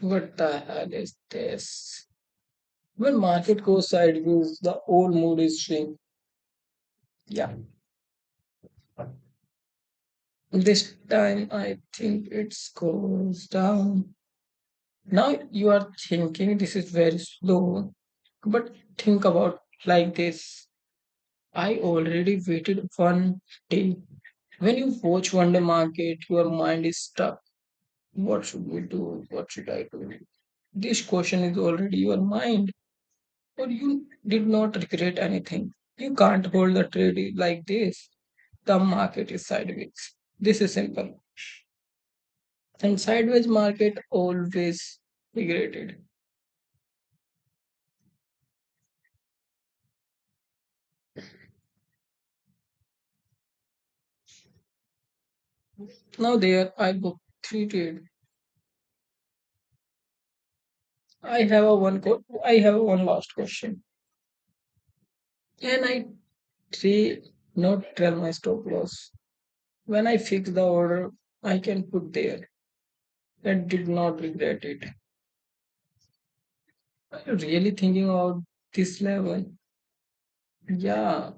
What the hell is this? When market goes sideways, the whole mood is swing. Yeah. This time I think it goes down. Now you are thinking this is very slow, but think about like this. I already waited 1 day. When you watch one day market, your mind is stuck. What should we do? What should I do? This question is already your mind, or you did not regret anything. You can't hold the trade like this. The market is sideways. This is simple. And sideways market always regretted. Now there I book three trade. I have a one last question. Can I trade not trail my stop loss? When I fix the order, I can put there. I did not regret it. Are you really thinking about this level? Yeah.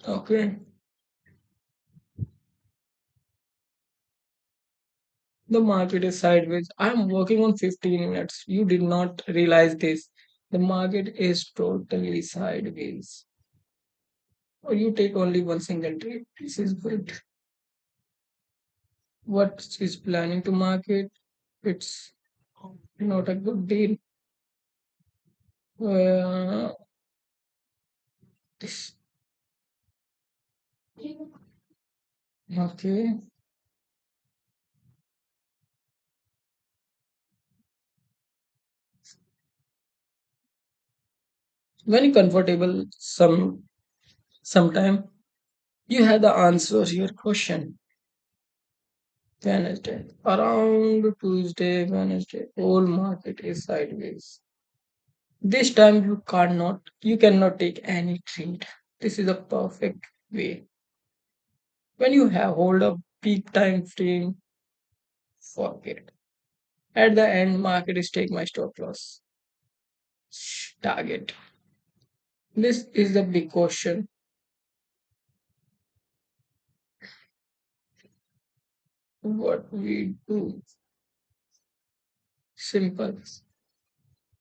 Okay. The market is sideways. I'm working on 15 minutes. You did not realize this. The market is totally sideways. Or you take only one single trade. This is good. What is planning to market? It's not a good deal. Uh, this, okay. Very comfortable sometime. You have the answer to your question. Wednesday. Around Tuesday, Wednesday, whole market is sideways. This time you cannot take any trade. This is a perfect way. When you have hold a peak time frame, forget. At the end, market is take my stop loss. Target. This is the big question. What we do? Simple.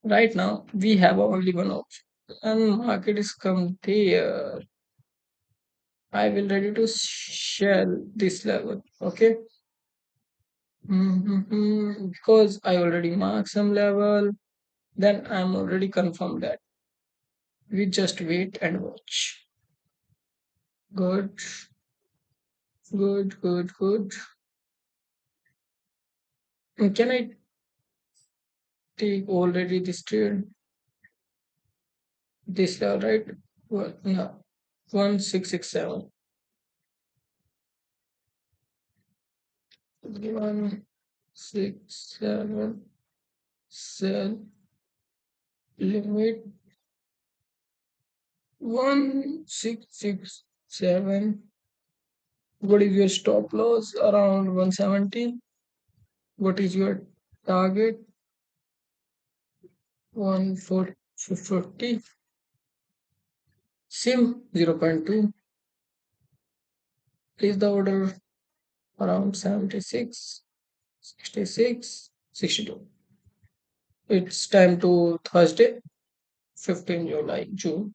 Right now, we have only one option. And market is come there. I will ready to shell this level. Okay. Because I already marked some level, then I'm already confirmed that. We just wait and watch. Good, good. Can I take already this trade? This level, right? Well, no. 1667. 167. Sell. Limit. 1667. What is your stop loss? Around 170. What is your target? 140. Sim 0.2. Place the order around 76, 66, 62. It's time to Thursday, 15 July, June.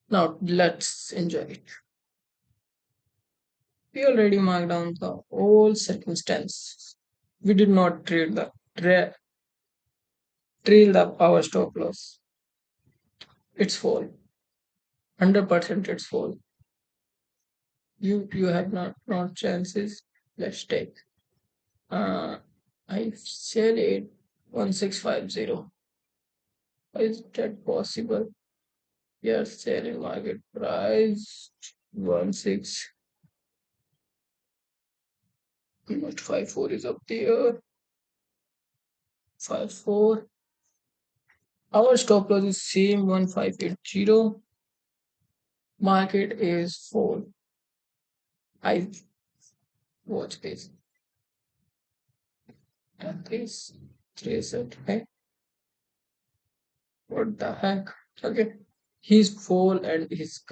Now let's enjoy it. We already marked down the whole circumstance. We did not trail the power stop loss. It's fall. 100% it's fall. You have not chances. Let's take. Uh, I sell it 1650. Is that possible? Yes, selling market price 16. Not 54 is up there. 54. Our stop loss is same 1580. Market is 4. I watch this. This reset. Hey, what the heck? Okay. He's full and he's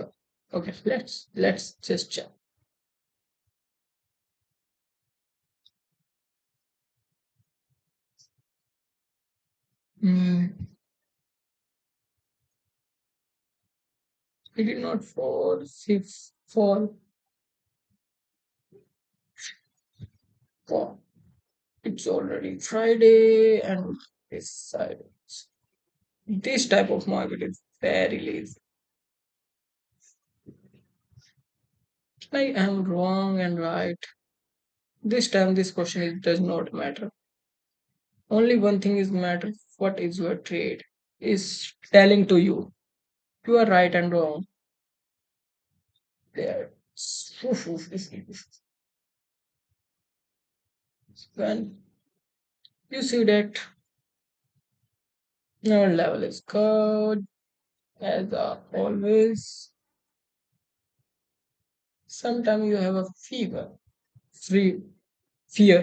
okay. Let's just check. Hmm. He did not fall. He fall. Fall. It's already Friday and this side. This type of market is very lazy. I am wrong and right. This time this question does not matter. Only one thing is matter. What is your trade? Is telling to you. You are right and wrong. There. When you see that our level is good, as always, sometimes you have a fever. Free fear.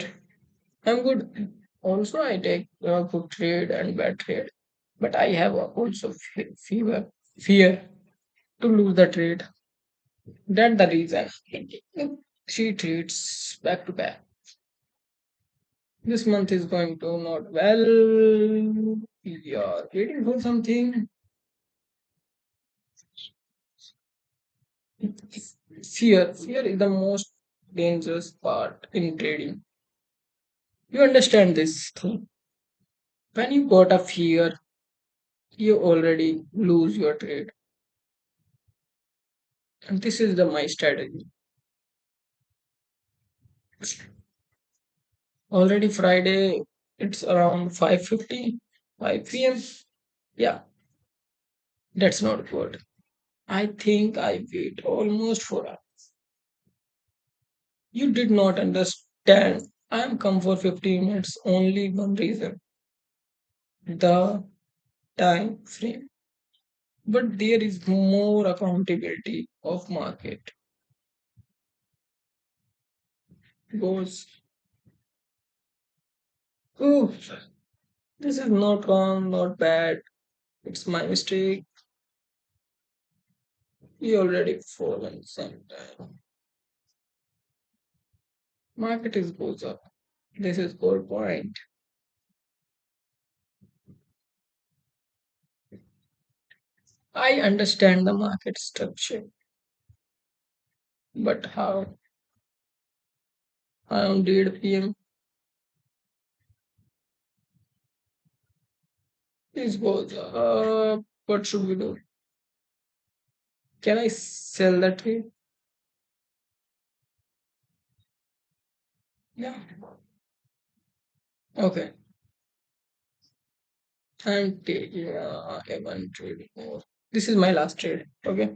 I'm good. Also, I take good trade and bad trade, but I have also fever, fear to lose the trade. That's the reason. She trades back to back. This month is going to not well. You're waiting for something. Fear is the most dangerous part in trading. You understand this thing. When you got a fear, you already lose your trade. And this is the my strategy. Already Friday, it's around 5:50, 5 p.m. Yeah, that's not good. I think I wait almost 4 hours. You did not understand. I am come for 15 minutes. Only one reason. The time frame. But there is more accountability of market. Goes, oh, this is not wrong, not bad. It's my mistake. You already fallen sometime. Market is goes up. This is whole point. I understand the market structure, but how around 8 p.m. this goes up. What should we do? Can I sell that trade? Yeah. Okay. I'm taking a one trade more. This is my last trade. Okay.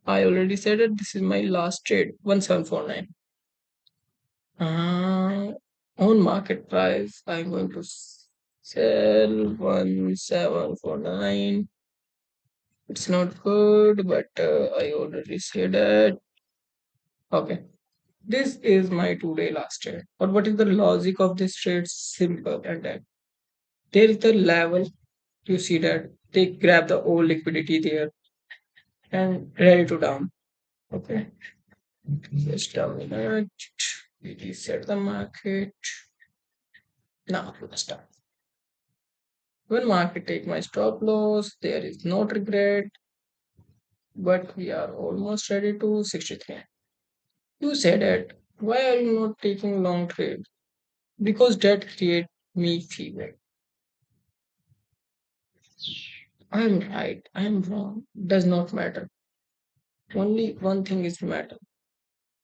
I already said it. This is my last trade. 1749. Uh, on market price, I'm going to sell 1749. It's not good, but I already said it. Okay. This is my 2 day last trade. But what is the logic of this trade? Simple and that. There is the level. You see that they grab the old liquidity there and ready to down. Okay. Just a minute. We reset the market. Now let's start. When market take my stop loss, there is no regret, but we are almost ready to 63. You said it. Why are you not taking long trade? Because that create me fever. I am right. I am wrong. Does not matter. Only one thing is matter.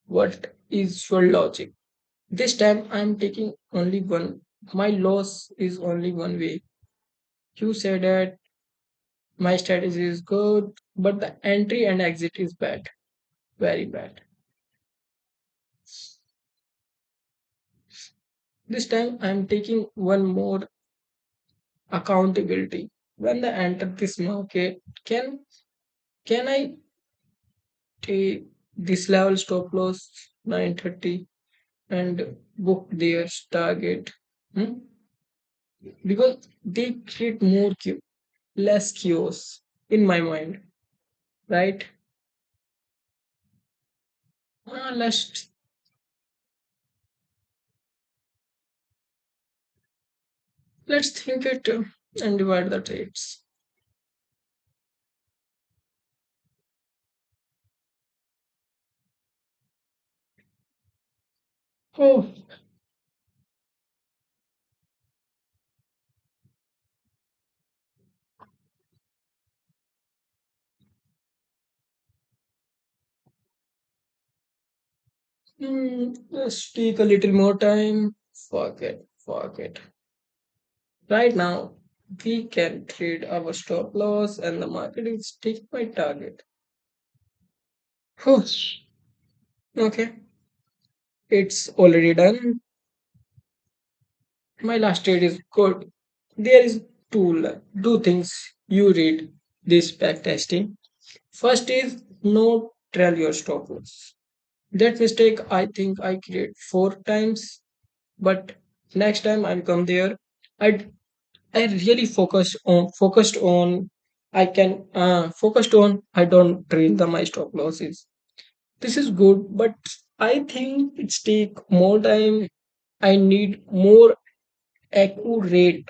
What is your logic? This time I am taking only one. My loss is only one way. You said that my strategy is good, but the entry and exit is bad. Very bad. This time I am taking one more accountability. When I enter this market, can I take this level stop loss 930 and book their target? Hmm? because they create less chaos in my mind, right? Let's think it and divide the trades. Oh, let's take a little more time. Forget. Right now, we can trade our stop loss, and the market is taking my target. Oh, okay, it's already done. My last trade is good. There is two things you read this back testing. First is no trail your stop loss. That mistake I think I create four times, but next time I'll come there. I I really focused on I can focused on I don't trail the my stop losses. This is good, but I think it's take more time. I need more accurate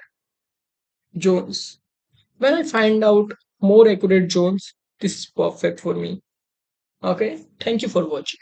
zones. When I find out more accurate zones, this is perfect for me. Okay, thank you for watching.